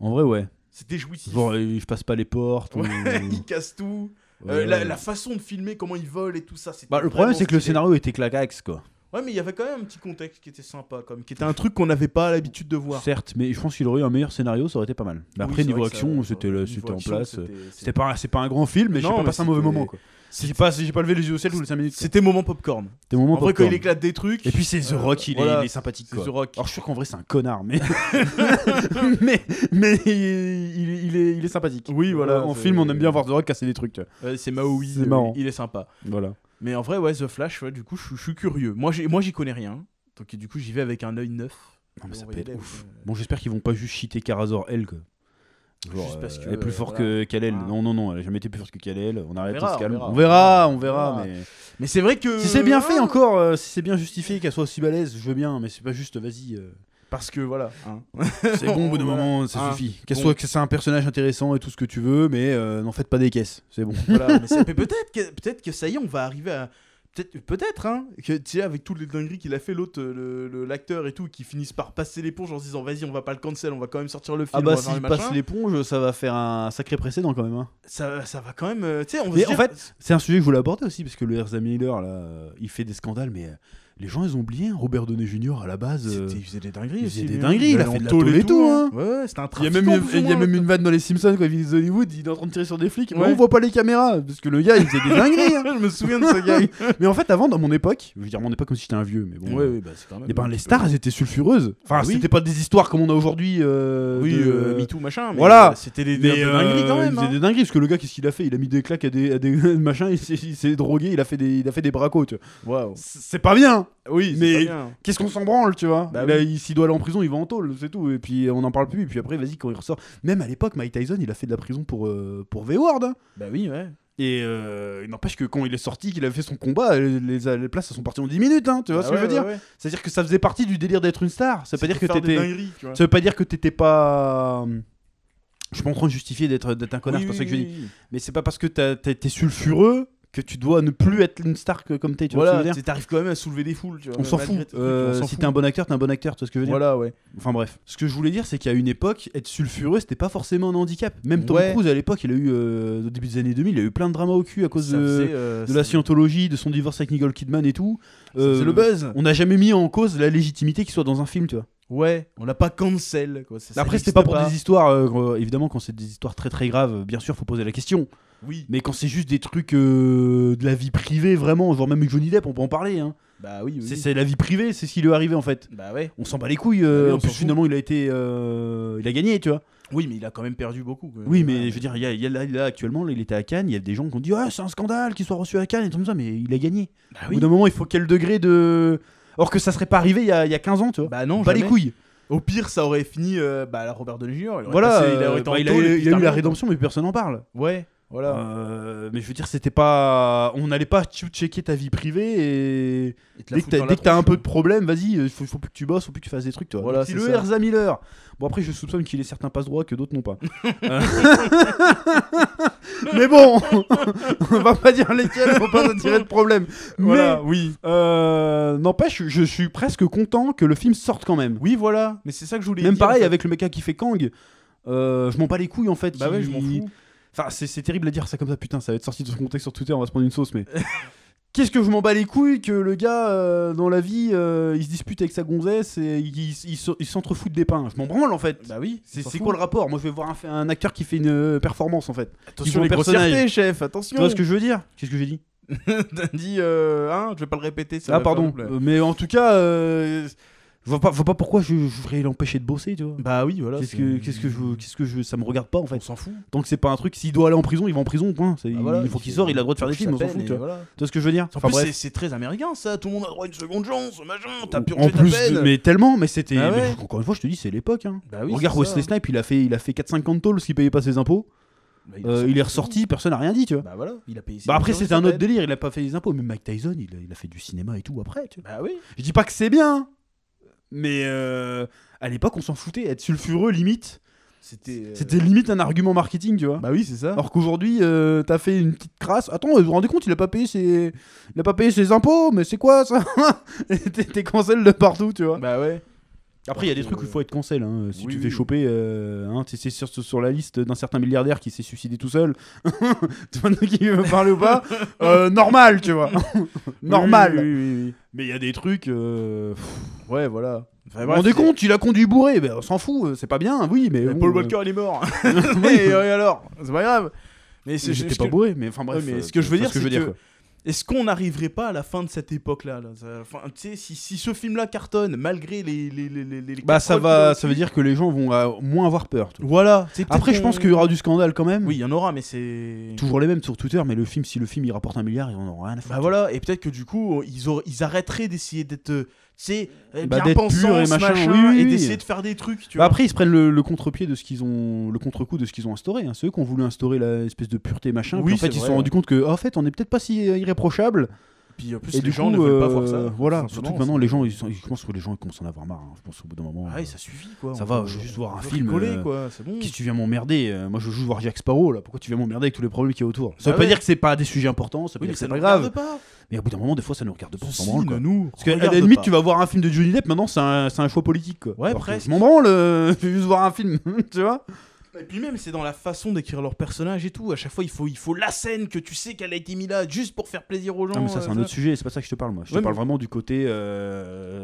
En vrai, ouais. C'était jouissif. Genre, je passe pas les portes. Ouais, ou- il casse tout. Ouais. La façon de filmer, comment il vole et tout ça, c'était Bah, le problème, vraiment c'est que le stylé. scénario était claquax, quoi. Ouais, mais il y avait quand même un petit contexte qui était sympa, qui était un truc qu'on n'avait pas l'habitude de voir. Certes, mais je pense qu'il aurait eu un meilleur scénario, ça aurait été pas mal. Mais Oui, après, c'est niveau vrai que action, ça- c'était niveau c'était en action, place. c'était- C'est pas un grand film, mais j'ai Non, pas mais passé un mauvais c'était- moment, quoi. J'ai pas levé les yeux au ciel tous les 5 minutes. C'était moment popcorn. C'était moment En vrai, quand popcorn. il éclate des trucs. Et puis c'est The Rock, voilà, il est sympathique, c'est quoi. The Rock. Alors je suis sûr qu'en vrai c'est un connard, mais mais il est sympathique. Oui, voilà, En c'est- film, on aime bien voir The Rock casser des trucs. Tu vois. C'est Maui, C'est marrant. il est sympa. Voilà. Mais en vrai, ouais, The Flash, ouais, du coup, je suis curieux. Moi, j'y connais rien. Donc, du coup, j'y vais avec un œil neuf. Non mais ça On peut va y être aller ouf. avec, Bon, j'espère qu'ils vont pas juste cheater Karazor elle, quoi. Genre, Juste parce que, elle est plus forte voilà. qu'Kal-El. Ah. Non, elle a jamais été plus forte que Kal-El. On arrête, verra, on se calme. on On verra. verra, On verra. mais Mais c'est vrai que. si c'est bien fait encore, si c'est bien justifié qu'elle soit aussi balèze, je veux bien, mais c'est pas juste vas-y. Parce que voilà. Hein. C'est bon, au bout d'un Voilà. moment, ça Hein. suffit. Bon. Que c'est un personnage intéressant et tout ce que tu veux, mais n'en faites pas des caisses. C'est bon. Voilà, mais peut-être que ça y est, on va arriver à. Peut-être, hein, que tu sais, avec toutes les dingueries qu'il a fait, l'autre, l'acteur et tout, qui finissent par passer l'éponge en se disant, vas-y, on va pas le cancel, on va quand même sortir le film. Ah bah on va faire s'il le passe machin. l'éponge, ça va faire un sacré précédent quand même. Hein. Ça va quand même. Tu sais, on va Mais se en dire- fait, c'est un sujet que je voulais aborder aussi, parce que le Ezra Miller, là, il fait des scandales, mais les gens, ils ont oublié, hein, Robert Downey Jr. à la base. il faisait des dingueries il aussi. faisait des lui, dingueries, il a allait fait en de la tôle tôle et tout, hein. Ouais, c'était un Il y a trafiquant. même, plus ou il y a moins, même une vanne dans les Simpsons quand il vit Hollywood, il est en train de tirer sur des flics, mais Ouais. on voit pas les caméras, parce que le gars il faisait des dingueries. Hein. Je me souviens de ce gars. Mais en fait, avant, dans mon époque, je veux dire mon époque comme si j'étais un vieux, mais bon. Ouais, bah c'est quand même. Et ben les stars, elles étaient sulfureuses. Enfin, Ah oui. c'était pas des histoires comme on a aujourd'hui. Oui, de- MeToo machin. Mais Voilà. C'était des Mais dingueries quand même. il faisait hein. des dingueries parce que le gars, qu'est-ce qu'il a fait? Il a mis des claques à des machins, il s'est drogué, il a fait des bracos. Tu vois. Waouh. C'est pas bien. Oui, Mais- c'est pas bien. Qu'est-ce qu'on s'en branle, tu vois? Bah Là, oui. s'il doit aller en prison, il va en tôle, c'est tout. Et puis on en parle plus. Et puis après, vas-y, quand il ressort. Même à l'époque, Mike Tyson, il a fait de la prison pour V-Word. Hein. Bah oui, ouais. Et il n'empêche que quand il est sorti, qu'il a fait son combat, les places elles sont parties en 10 minutes. Hein, tu vois Bah ce que je veux ouais, dire? ouais. C'est-à-dire que ça faisait partie du délire d'être une star. Ça veut pas dire que Faire des t'étais. dingueries, tu vois. Ça veut pas dire que t'étais pas. Je suis pas en train de justifier d'être un connard, Oui, c'est pas ça que oui, je dis. oui. Mais c'est pas parce que t'es sulfureux que tu dois ne plus être une star comme t'es. Tu vois ce que je Voilà, veux dire? t'arrives quand même à soulever des foules, tu vois. On s'en malgré fout. tes trucs, on s'en Si fout. t'es un bon acteur, t'es un bon acteur. Tu vois ce que je veux dire? Voilà, ouais. Enfin bref. Ce que je voulais dire, c'est qu'à une époque, être sulfureux, c'était pas forcément un handicap. Même Tom Ouais. Cruise, à l'époque, il a eu, au début des années 2000, il a eu plein de dramas au cul à cause Ça de faisait, la ça- scientologie, de son divorce avec Nicole Kidman et tout. ça faisait le buzz. On n'a jamais mis en cause la légitimité qu'il soit dans un film, tu vois. Ouais, on l'a pas cancel, quoi. Ça Après, c'était n'existe pas pour des histoires. Évidemment, quand c'est des histoires très très graves, bien sûr, faut poser la question. Oui. Mais quand c'est juste des trucs de la vie privée, vraiment, genre même Johnny Depp, on peut en parler. Hein. Bah oui, oui. C'est la vie privée, c'est ce qui lui est arrivé en fait. Bah ouais. On s'en bat les couilles. oui, on en plus, s'en fout. finalement, il a gagné, tu vois. Oui, mais il a quand même perdu beaucoup. quoi. Oui, mais Ouais, je veux dire, là, actuellement, là, il était à Cannes, il y a des gens qui ont dit ouais, c'est un scandale qu'il soit reçu à Cannes et tout comme ça, mais il a gagné. Bah Au oui. bout d'un moment, il faut quel degré de. Or que ça serait pas arrivé il y a 15 ans, tu vois. Bah non, Pas les jamais. couilles. Au pire, ça aurait fini. Bah, la Robert Downey Jr. Il aurait Voilà, passé- il aurait été en il a tôle et eu puis il a eu la terminé, rédemption, mais personne n'en parle. quoi. Ouais, voilà. Mais je veux dire, c'était pas. On n'allait pas checker ta vie privée et. Il te la Dès fout que dans la t'as un tronche, peu quoi. de problème, vas-y, il faut plus que tu bosses, faut plus que tu fasses des trucs, toi. Voilà, Donc, c'est le ça. Ezra Miller. Bon, après, je soupçonne qu'il ait certains passe-droits que d'autres n'ont pas. Mais bon, on va pas dire lesquels, on va pas s'attirer de problème. Voilà, Mais oui. n'empêche, je suis presque content que le film sorte quand même. Oui, voilà. Mais c'est ça que je voulais Même dire. pareil en fait. avec le mec qui fait Kang. Je m'en bats les couilles en fait. Bah ouais, je m'en fous. Enfin, c'est terrible à dire ça comme ça, putain, ça va être sorti de son contexte sur Twitter, on va se prendre une sauce, mais. Qu'est-ce que je m'en bats les couilles que le gars, dans la vie, il se dispute avec sa gonzesse et il s'entrefoute des pains. Je m'en branle en fait. Bah oui. C'est quoi le rapport? Moi je vais voir un acteur qui fait une performance en fait. Attention Qui les joue un personnage. grossièretés, chef. Attention. Tu vois ce que je veux dire? Qu'est-ce que j'ai dit? T'as dit, je vais pas le répéter. Ça Ah va pardon. faire double. Mais en tout cas, je vois pas pourquoi je voudrais l'empêcher de bosser, tu vois. Bah oui, voilà. Qu'est-ce que je ça me regarde pas en fait. On s'en fout. Tant que c'est pas un truc, s'il doit aller en prison, il va en prison, point. Bah voilà, il faut qu'il sorte, il a le droit de faire des films, on s'en fout, tu vois. Voilà. Tu vois ce que je veux dire? En Enfin, plus, bref. c'est très américain ça. Tout le monde a droit à une seconde chance, machin. T'as En purgé ta plus, peine. mais tellement, mais c'était. Ah ouais. Mais encore une fois, je te dis, c'est l'époque. Hein. Bah oui, Regarde c'est Wesley ça. Snipes, il a fait 4-50 tôles parce qu'il payait pas ses impôts. Bah, Il est ressorti, personne n'a rien dit, tu vois. Bah voilà, il a payé. Bah après, c'était un autre délire, il a pas fait les impôts, mais Mike Tyson, il a fait du cinéma et tout après, tu vois. Bah oui. Je dis pas que c'est bien, mais à l'époque, on s'en foutait. Être sulfureux, limite, c'était limite un argument marketing, tu vois. Bah oui, c'est ça. Alors qu'aujourd'hui, t'as fait une petite crasse. Attends, vous vous rendez compte, il a pas payé ses impôts, mais c'est quoi ça? T'es cancel de partout, tu vois. Bah ouais. Après, il y a des trucs où il faut être cancel. Hein. Si Oui, tu oui. fais choper, c'est sur la liste d'un certain milliardaire qui s'est suicidé tout seul. Tu vois qui veut me parler ou pas? Normal, tu vois. Normal. Oui. Mais il y a des trucs. Ouais, voilà. Enfin, Vous vous rendez compte, il a conduit bourré. Ben, on s'en fout, c'est pas bien, oui, mais. bon, Paul Walker, il est mort. oui. Et alors, c'est pas grave. Mais J'étais pas bourré, mais enfin bref. Ouais, mais ce que je veux dire, c'est que quoi. est-ce qu'on n'arriverait pas à la fin de cette époque-là là Enfin, tu sais, si ce film-là cartonne, malgré les Bah ça casseroles veut dire que les gens vont moins avoir peur. tu vois. Voilà. Après, je pense qu'il y aura du scandale quand même. Oui, il y en aura, mais c'est. Toujours les mêmes sur Twitter, mais si le film il rapporte 1 milliard, ils en auront rien à foutre. Bah voilà, et peut-être que du coup, ils arrêteraient d'essayer d'être, tu sais, Bah, bien d'être pensants, pur et machin, oui, et oui. d'essayer de faire des trucs, tu Bah vois. après, ils se prennent le contre-pied de ce qu'ils ont, le contre-coup de ce qu'ils ont instauré. Hein. C'est eux qui ont voulu instaurer l'espèce de pureté machin. Oui, Puis en fait, c'est ils se vrai, sont ouais. rendus compte que, en fait, on n'est peut-être pas si irréprochable. Puis en plus, Et les du gens coup, ne veulent pas voir ça. Voilà, tout surtout simplement. que maintenant, les gens, je pense que les gens commencent à en avoir marre. Hein. Je pense au bout d'un moment. Ah oui, ça suffit quoi. ça On va, peut- je veux juste voir on un peut film, rigoler, quoi, c'est bon. Qu'est-ce que tu viens m'emmerder? Moi, je veux juste voir Jack Sparrow là. Pourquoi tu viens m'emmerder avec tous les problèmes qu'il y a autour? Ça veut Bah pas ouais. dire que c'est pas des sujets importants, ça veut Oui, dire mais que ça c'est ne pas grave. regarde pas. Mais au bout d'un moment, des fois, ça nous regarde pas. On s'en Ceci branle, ne quoi. nous Parce qu'à la regarde limite, pas. tu vas voir un film de Johnny Depp, maintenant c'est un choix politique quoi. Ouais, Alors que presque. je m'en branle, je vais juste voir un film, tu vois. Et puis même, c'est dans la façon d'écrire leur personnage et tout. À chaque fois, il faut la scène que tu sais qu'elle a été mise là juste pour faire plaisir aux gens. Non, mais ça, c'est un autre sujet, c'est pas ça que je te parle, moi. Je te Ouais, parle mais- vraiment du côté.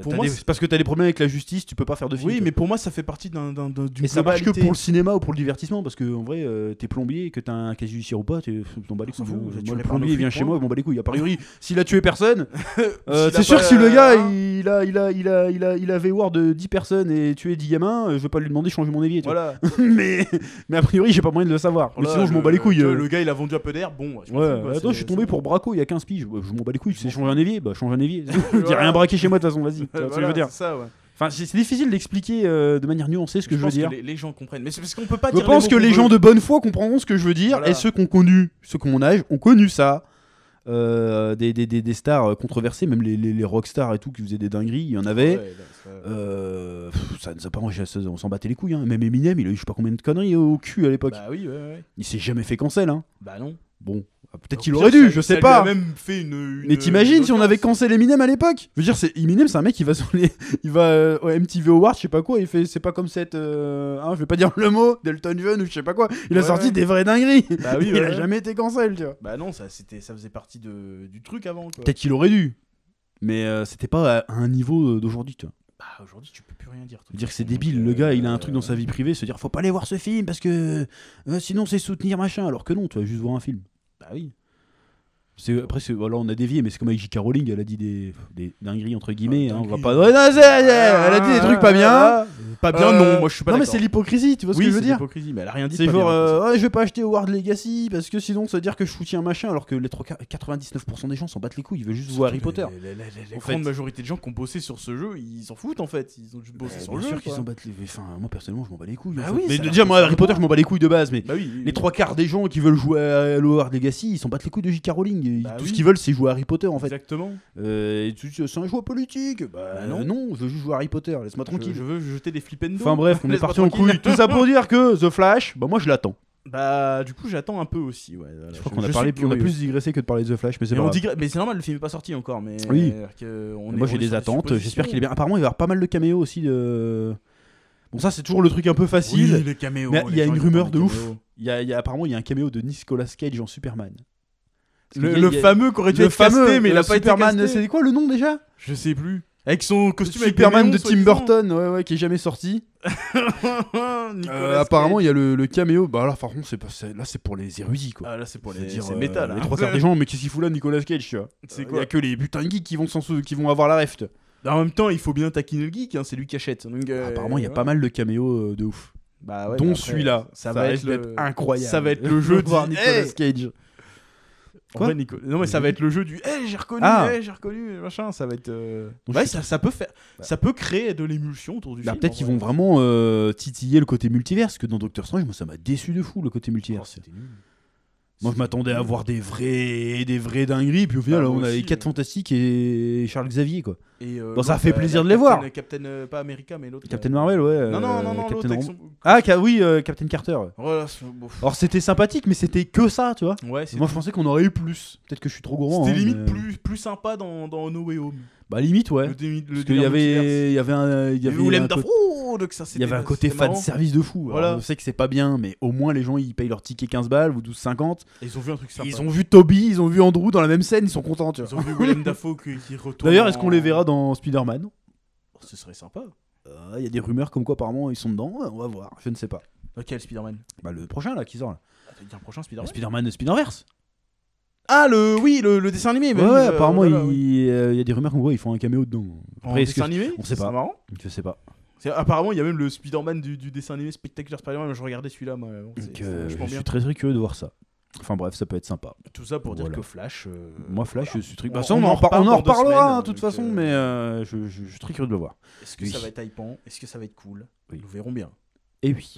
Pour moi, c'est parce que t'as des problèmes avec la justice, tu peux pas faire de film. Oui, toi. mais pour moi, ça fait partie d'une Et ça marche que globalité. pour le cinéma ou pour le divertissement, parce que en vrai, t'es plombier et que t'as un casier judiciaire ou pas, tu t'en bats les On s'en couilles. fout, hein. tu Moi, le répares nos plombier il vient fuites, chez moi, point. je m'en bats les couilles. A priori, s'il a tué personne, S'il a c'est sûr pas, que si le gars hein. il avait war de 10 personnes et tué 10 gamins, je vais pas lui demander de changer mon évier. tu vois. Voilà. mais a priori, j'ai pas moyen de le savoir. Mais Voilà, sinon, je m'en bats les couilles. tu vois, Le gars, il a vendu un peu d'air. Bon, je m'en fous, Ouais, quoi, attends, c'est- je suis tombé c'est pour bon. braco il y a 15 piges. Je m'en bats les couilles, tu sais changer un évier, bah change un évier. J'ai Voilà. rien braqué chez moi de toute façon, vas-y. Tu vois ce que je Voilà, veux dire. c'est ça, ouais. Enfin, c'est difficile d'expliquer de manière nuancée ce que je veux pense dire. que les gens comprennent. Mais c'est parce qu'on peut pas Je dire. pense que mots les qu'on gens veut. de bonne foi comprendront ce que je veux dire, Voilà. et ceux qui ont connu, ceux qui ont mon âge, ont connu ça. Des stars controversées, même les rockstars et tout qui faisaient des dingueries, il y en avait. Ouais, là, Ça nous a pas arrangé, on s'en battait les couilles. Hein. Même Eminem, il a eu je sais pas combien de conneries au cul à l'époque. Bah oui, ouais. Il s'est jamais fait cancel. Hein. Bah non. Bon, peut-être Au qu'il pire, aurait dû, ça- je ça sais lui pas. a même fait une Mais t'imagines si on avait audience. cancel Eminem à l'époque? Je veux dire, Eminem, c'est un mec qui va sur il va au MTV Awards, je sais pas quoi, il fait, c'est pas comme cette, je vais pas dire le mot, Delton John ou je sais pas quoi. Il a Ouais, sorti ouais. des vraies dingueries. Bah oui, il ouais, a ouais. jamais été cancel, tu vois. Bah non, ça faisait partie du truc avant. Quoi. Peut-être qu'il aurait dû, mais c'était pas à un niveau d'aujourd'hui, tu vois. Bah aujourd'hui, tu peux plus rien dire. Je veux dire que c'est débile, le gars, il a un truc dans sa vie privée, se dire faut pas aller voir ce film parce que sinon c'est soutenir machin, alors que non, tu vas juste voir un film. Bah oui. Après, voilà, on a dévié, mais c'est comme avec J.K. Rowling, elle a dit des dingueries entre guillemets. Ah, Hein, on va dingueries. pas. Ouais, non, elle a dit des trucs pas bien. Pas bien, non. Moi, je suis pas Non, mais d'accord. c'est l'hypocrisie, tu vois ce que je veux dire? l'hypocrisie, mais elle a rien dit. C'est de pas genre, bien, ouais, je vais pas acheter Howard Legacy parce que sinon ça veut dire que je soutiens machin, alors que les 99% des gens s'en battent les couilles, ils veulent juste voir Harry Potter. La En grande fait. majorité de gens qui ont bossé sur ce jeu, ils s'en foutent en fait. Ils ont juste bossé sur le Bien jeu. sûr qu'ils quoi. s'en battent les. Enfin, moi personnellement, je m'en bats les couilles. Bah en fait. oui, Mais ça déjà, leur moi, fait Harry Potter, droit. je m'en bats les couilles de base, mais. Bah oui. Les 3/4 des gens qui veulent jouer à Howard Legacy, ils s'en battent les couilles de J.K. Rowling. Bah Tout oui. ce qu'ils veulent, c'est jouer à Harry Potter en fait. Exactement. C'est un choix politique. Bah non, je veux juste jouer à Harry Potter, laisse-moi tranquille. Je veux jeter des flippendos. Enfin bref, on est Laisse-moi parti en tranquille. couille. Tout ça pour dire que The Flash, bah moi je l'attends. Bah, du coup, j'attends un peu aussi. Ouais, voilà. Je crois qu'on a plus digressé que de parler de The Flash, mais c'est pas grave. Mais c'est normal, le film est pas sorti encore. Mais Oui. Moi, j'ai des attentes. J'espère qu'il est bien. Apparemment, il va y avoir pas mal de caméos aussi. Bon, ça, c'est toujours le truc un peu facile. Oui, les caméos. Mais il y a une rumeur de ouf. Apparemment, il y a un caméo de Nicolas Cage en Superman. Le fameux qui aurait dû être casté, mais il a pas été casté. C'est quoi le nom déjà? Je sais plus. Avec son costume Superman de Tim Burton, ouais, qui est jamais sorti. Apparemment, il y a le caméo. Bah là, par contre, là, c'est pour les érudits, quoi. Ah, là, c'est pour les. C'est métal. Les trois quarts des gens, mais qu'est-ce qu'il fout là, Nicolas Cage, tu vois? C'est Il y a que les putains de geeks qui vont avoir la reft. En même temps, il faut bien taquiner le geek, hein, c'est lui qui achète. Donc, apparemment, il y a pas mal de caméos de ouf. Bah ouais, dont celui-là. Ça va être incroyable. Ça va être le jeu de voir Nicolas Cage. Quoi Non mais ça va être le jeu du j'ai reconnu machin, ça va être ouais, ça peut faire ça peut créer de l'émulsion autour du film. Peut-être qu'ils vont vraiment titiller le côté multivers, parce que dans Doctor Strange, moi ça m'a déçu de fou le côté multivers. C'était nul. Moi je m'attendais à voir des vrais dingueries, puis au final on avait 4 Fantastiques et Charles Xavier, quoi. Et bon, ça fait plaisir de les voir. Captain pas America mais l'autre. Captain Marvel, ouais. Non, Captain l'autre. Captain Carter. Voilà, alors c'était sympathique, mais c'était que ça, tu vois. Ouais, moi je pensais qu'on aurait eu plus. Peut-être que je suis trop gourmand. C'était limite plus sympa dans No Way Home. Bah limite, ouais. Parce qu'il y avait un côté fan service de fou. Voilà. Je sais que c'est pas bien, mais au moins les gens ils payent leur ticket 15 balles ou 12,50. Ils ont vu un truc sympa. Ils ont vu Toby, ils ont vu Andrew dans la même scène, ils sont contents, tu vois. Ils ont vu Willem Dafoe qui retourne. D'ailleurs, est-ce qu'on les verra dans Spider-Man? Ce serait sympa. Il y a des rumeurs comme quoi apparemment ils sont dedans, on va voir, je ne sais pas. Quel Spider-Man? Bah le prochain là qui sort là. T'as dit un prochain Spider-Man? Spider-Man de Spider-Verse. Ah le dessin animé. Ouais, apparemment il y a des rumeurs comme quoi ils font un caméo dedans. Après, dessin animé? On sait pas. Marrant. Je sais pas. Apparemment il y a même le Spider-Man du dessin animé Spectacular Spider-Man, mais je regardais celui-là moi. Je suis très curieux de voir ça. Enfin bref, ça peut être sympa. Tout ça pour dire que Flash. Moi, Flash, je suis très. On en reparlera de toute façon, mais je suis très curieux de le voir. Est-ce que ça va être hypant? Est-ce que ça va être cool? Nous verrons bien. Et oui.